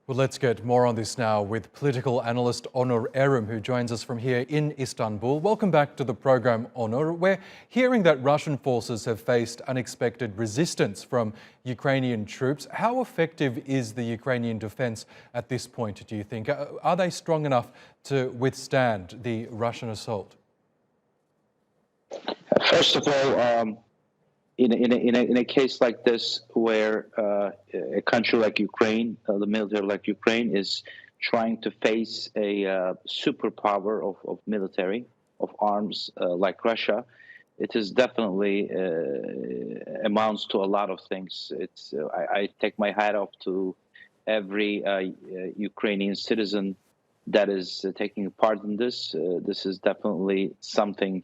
Well, let's get more on this now with political analyst Onur Erim, who joins us from here in Istanbul. Welcome back to the program, Onur. We're hearing that Russian forces have faced unexpected resistance from Ukrainian troops. How effective is the Ukrainian defense at this point, do you think? Are they strong enough to withstand the Russian assault? First of all, in a case like this, where a country like Ukraine, the military like Ukraine, is trying to face a superpower of military, of arms like Russia, it is definitely amounts to a lot of things. I take my hat off to every Ukrainian citizen that is taking part in this. This is definitely something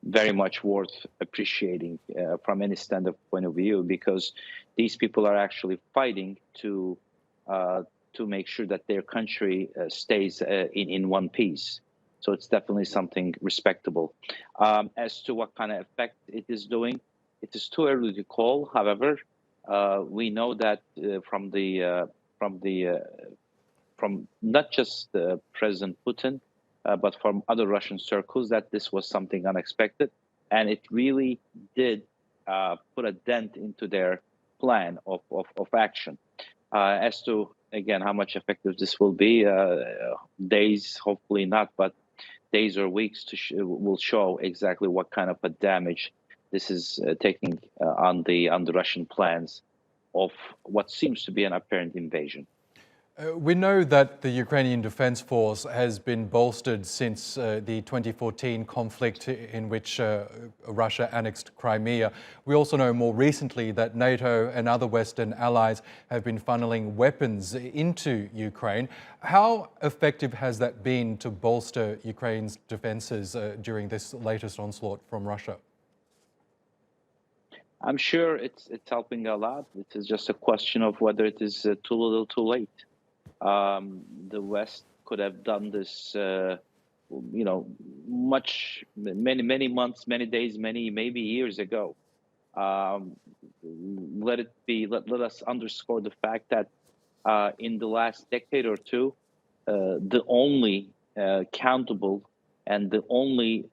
very much worth appreciating from any standard point of view, because these people are actually fighting to make sure that their country stays in one piece. So it's definitely something respectable. As to what kind of effect it is doing, it is too early to call. However, we know that from not just President Putin, but from other Russian circles, that this was something unexpected. And it really did put a dent into their plan of action. As to, again, how much effective this will be, days, hopefully not, but days or weeks will show exactly what kind of a damage this is taking on the Russian plans of what seems to be an apparent invasion. We know that the Ukrainian Defence Force has been bolstered since the 2014 conflict in which Russia annexed Crimea. We also know more recently that NATO and other Western allies have been funneling weapons into Ukraine. How effective has that been to bolster Ukraine's defences during this latest onslaught from Russia? I'm sure it's helping a lot. It is just a question of whether it is too little, too late. The West could have done this, many months, many days, maybe years ago. Let us underscore the fact that in the last decade or two, the only countable and the only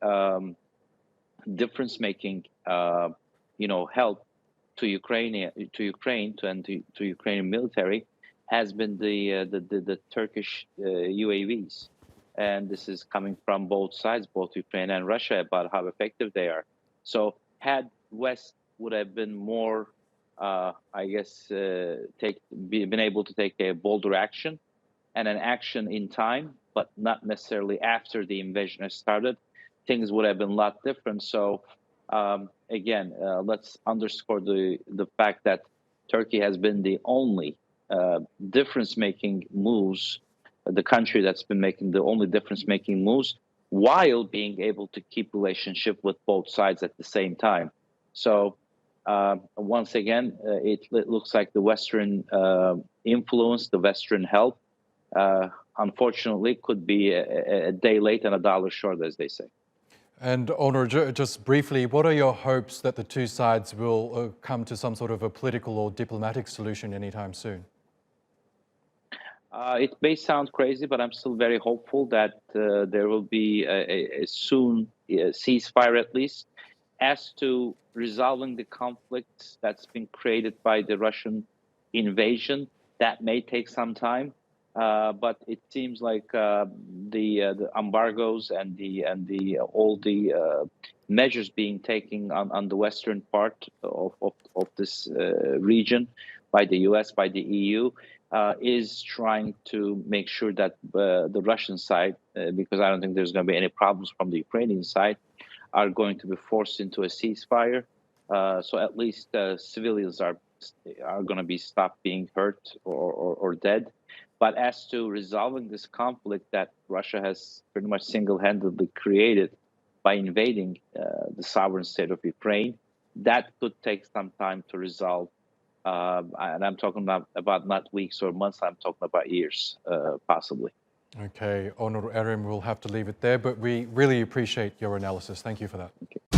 difference-making, help to Ukraine and to Ukrainian military has been the Turkish UAVs, and this is coming from both sides, both Ukraine and Russia, about how effective they are. So, had West would have been more, been able to take a bolder action, and an action in time, but not necessarily after the invasion has started, things would have been a lot different. So, again, let's underscore the fact that Turkey has been the only difference-making moves, the country that's been making the only difference-making moves, while being able to keep relationship with both sides at the same time. So once again, it looks like the Western influence, the Western help, unfortunately, could be a day late and a dollar short, as they say. And Onur, just briefly, what are your hopes that the two sides will come to some sort of a political or diplomatic solution anytime soon? It may sound crazy, but I'm still very hopeful that there will be a soon ceasefire, at least. As to resolving the conflicts that's been created by the Russian invasion, that may take some time. But it seems like the embargoes and all the measures being taken on the western part of this region by the U.S., by the EU, is trying to make sure that the Russian side, because I don't think there's going to be any problems from the Ukrainian side, are going to be forced into a ceasefire. So at least civilians are going to be stopped being hurt or dead. But as to resolving this conflict that Russia has pretty much single-handedly created by invading the sovereign state of Ukraine, that could take some time to resolve. And I'm talking about not weeks or months, I'm talking about years, possibly. Okay, Onur Erim, we'll have to leave it there, but we really appreciate your analysis. Thank you for that. Okay.